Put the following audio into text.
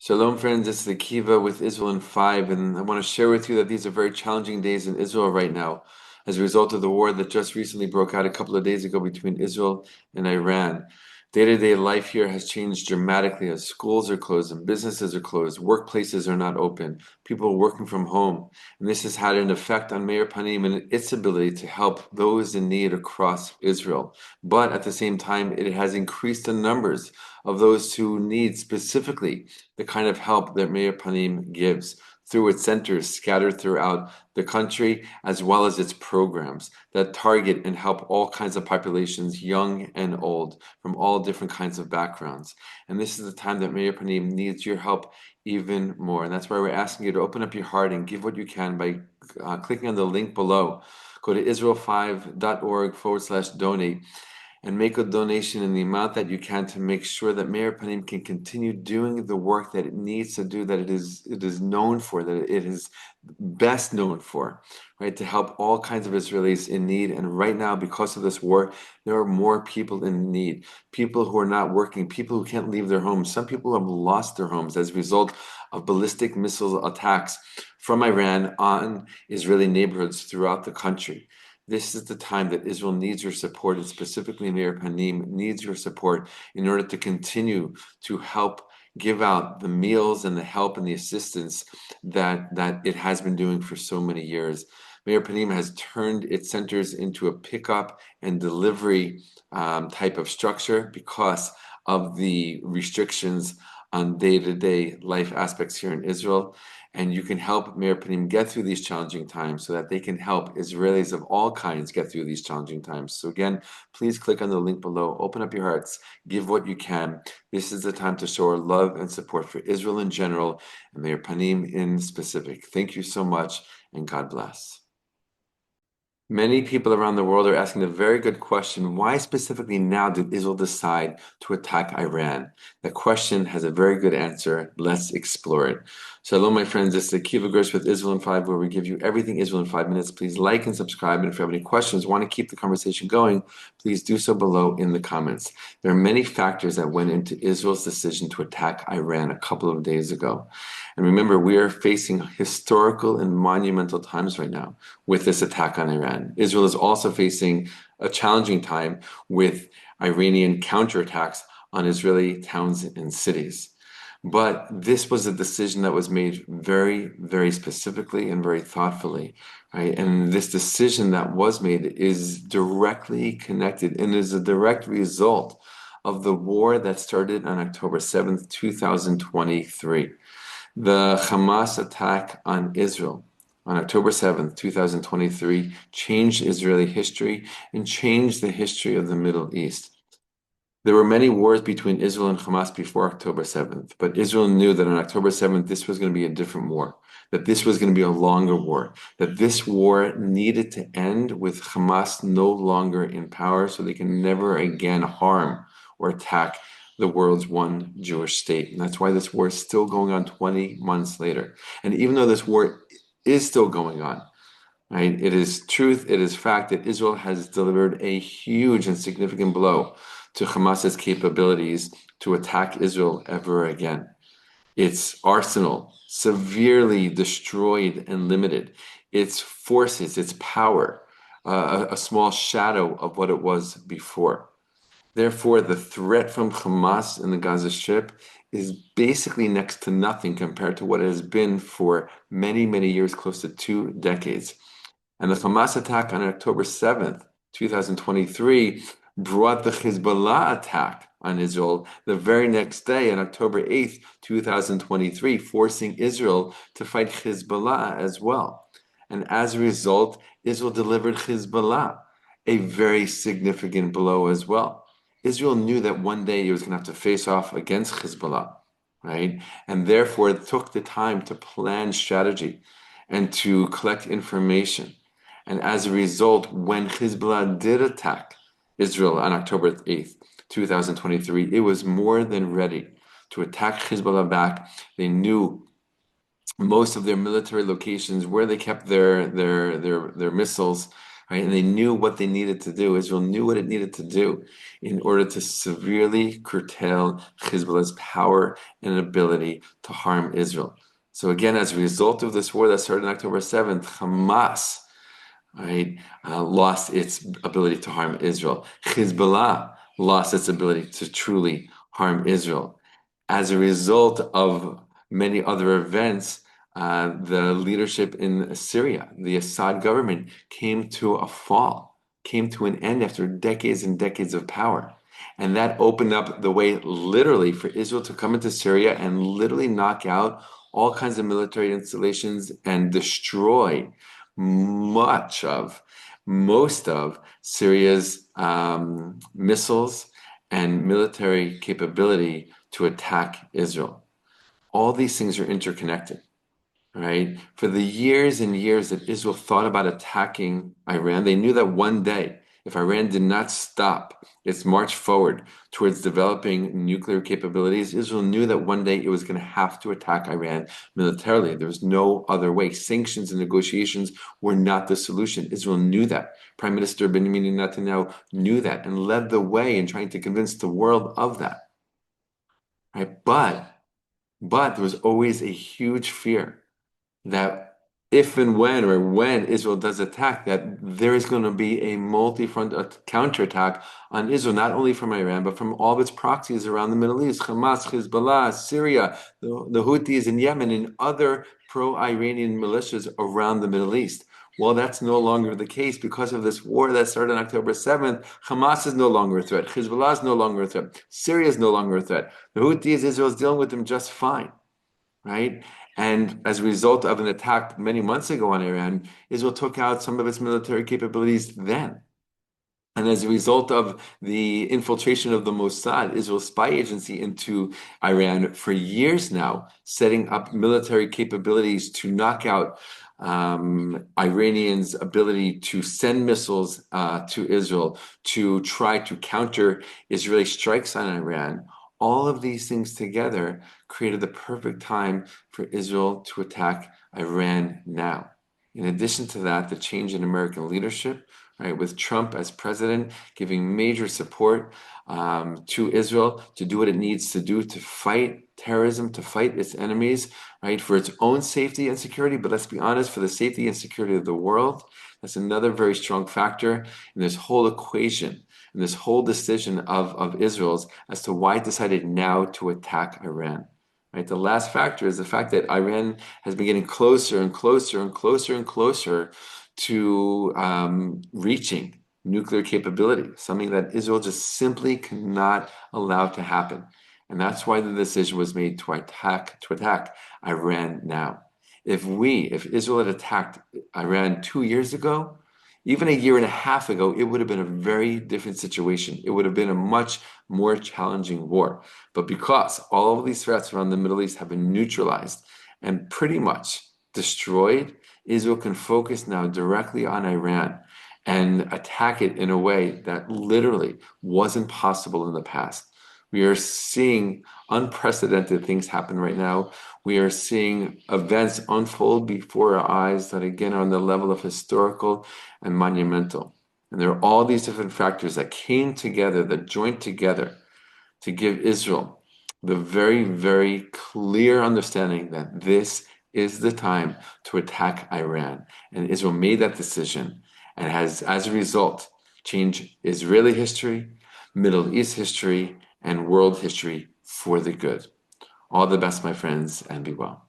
Shalom, friends. It's the Kiva with Israel in 5, and I want to share with you that these are very challenging days in Israel right now as a result of the war that just recently broke out a couple of days ago between Israel and Iran. Day-to-day life here has changed dramatically as schools are closed and businesses are closed, workplaces are not open, people are working from home, and this has had an effect on Meir Panim and its ability to help those in need across Israel. But at the same time, it has increased the numbers of those who need specifically the kind of help that Meir Panim gives through its centers scattered throughout the country, as well as its programs that target and help all kinds of populations, young and old, from all different kinds of backgrounds. And this is the time that Meir Panim needs your help even more. And that's why we're asking you to open up your heart and give what you can by clicking on the link below. Go to israel5.org/donate and make a donation in the amount that you can to make sure that Meir Panim can continue doing the work that it needs to do, that it is known for, that it is best known for, right? To help all kinds of Israelis in need. And right now, because of this war, there are more people in need, people who are not working, people who can't leave their homes. Some people have lost their homes as a result of ballistic missile attacks from Iran on Israeli neighborhoods throughout the country. This is the time that Israel needs your support, and specifically Meir Panim needs your support in order to continue to help give out the meals and the help and the assistance that it has been doing for so many years. Meir Panim has turned its centers into a pickup and delivery type of structure because of the restrictions on day-to-day life aspects here in Israel. And you can help Meir Panim get through these challenging times so that they can help Israelis of all kinds get through these challenging times. So again, please click on the link below, open up your hearts, give what you can. This is the time to show our love and support for Israel in general and Meir Panim in specific. Thank you so much, and God bless. Many people around the world are asking a very good question. Why specifically now did Israel decide to attack Iran? The question has a very good answer. Let's explore it. Shalom, my friends. This is the Kiva Gersh with Israel in 5, where we give you everything Israel in 5 minutes. Please like and subscribe. And if you have any questions, want to keep the conversation going, please do so below in the comments. There are many factors that went into Israel's decision to attack Iran a couple of days ago. And remember, we are facing historical and monumental times right now with this attack on Iran. Israel is also facing a challenging time with Iranian counterattacks on Israeli towns and cities. But this was a decision that was made very, very specifically and very thoughtfully, right? And this decision that was made is directly connected and is a direct result of the war that started on October 7th, 2023. The Hamas attack on Israel on October 7th, 2023, changed Israeli history and changed the history of the Middle East. There were many wars between Israel and Hamas before October 7th, but Israel knew that on October 7th, this was going to be a different war, that this was going to be a longer war, that this war needed to end with Hamas no longer in power so they can never again harm or attack the world's one Jewish state. And that's why this war is still going on 20 months later. And even though this war is still going on, right, it is truth, it is fact that Israel has delivered a huge and significant blow to Hamas's capabilities to attack Israel ever again. Its arsenal severely destroyed and limited. Its forces, its power, a small shadow of what it was before. Therefore, the threat from Hamas in the Gaza Strip is basically next to nothing compared to what it has been for many, many years, close to 2 decades. And the Hamas attack on October 7th, 2023, brought the Hezbollah attack on Israel the very next day on October 8th, 2023, forcing Israel to fight Hezbollah as well. And as a result, Israel delivered Hezbollah a very significant blow as well. Israel knew that one day it was going to have to face off against Hezbollah, right? And therefore it took the time to plan strategy and to collect information. And as a result, when Hezbollah did attack Israel on October 8th, 2023, it was more than ready to attack Hezbollah back. They knew most of their military locations, where they kept their missiles, right? And they knew what they needed to do. Israel knew what it needed to do in order to severely curtail Hezbollah's power and ability to harm Israel. So again, as a result of this war that started on October 7th, Hamas, right, lost its ability to harm Israel. Hezbollah lost its ability to truly harm Israel. As a result of many other events, the leadership in Syria, the Assad government, came to a fall, came to an end after decades and decades of power. And that opened up the way, literally, for Israel to come into Syria and literally knock out all kinds of military installations and destroy much of, most of Syria's missiles and military capability to attack Israel. All these things are interconnected, right? For the years and years that Israel thought about attacking Iran, they knew that one day, if Iran did not stop its march forward towards developing nuclear capabilities, Israel knew that one day it was going to have to attack Iran militarily. There was no other way. Sanctions and negotiations were not the solution. Israel knew that. Prime Minister Benjamin Netanyahu knew that and led the way in trying to convince the world of that. Right? But there was always a huge fear that if and when, or when Israel does attack, that there is going to be a multi-front counterattack on Israel, not only from Iran, but from all of its proxies around the Middle East, Hamas, Hezbollah, Syria, the Houthis in Yemen, and other pro-Iranian militias around the Middle East. Well, that's no longer the case because of this war that started on October 7th. Hamas is no longer a threat. Hezbollah is no longer a threat. Syria is no longer a threat. The Houthis, Israel is dealing with them just fine, right? And as a result of an attack many months ago on Iran, Israel took out some of its military capabilities then. And as a result of the infiltration of the Mossad, Israel's spy agency, into Iran for years now, setting up military capabilities to knock out Iranians' ability to send missiles to Israel, to try to counter Israeli strikes on Iran. All of these things together created the perfect time for Israel to attack Iran now. In addition to that, the change in American leadership, right, with Trump as president, giving major support to Israel to do what it needs to do to fight terrorism, to fight its enemies, right, for its own safety and security. But let's be honest, for the safety and security of the world, that's another very strong factor in this whole equation, in this whole decision of Israel's as to why it decided now to attack Iran. Right? The last factor is the fact that Iran has been getting closer and closer and closer and closer to reaching nuclear capability, something that Israel just simply cannot allow to happen. And that's why the decision was made to attack Iran now. If Israel had attacked Iran 2 years ago, even a year and a half ago, it would have been a very different situation. It would have been a much more challenging war. But because all of these threats around the Middle East have been neutralized and pretty much destroyed, Israel can focus now directly on Iran and attack it in a way that literally wasn't possible in the past. We are seeing unprecedented things happen right now. We are seeing events unfold before our eyes that, again, are on the level of historical and monumental. And there are all these different factors that came together, that joined together to give Israel the very, very clear understanding that this is the time to attack Iran. And Israel made that decision and has, as a result, changed Israeli history, Middle East history, and world history for the good. All the best, my friends, and be well.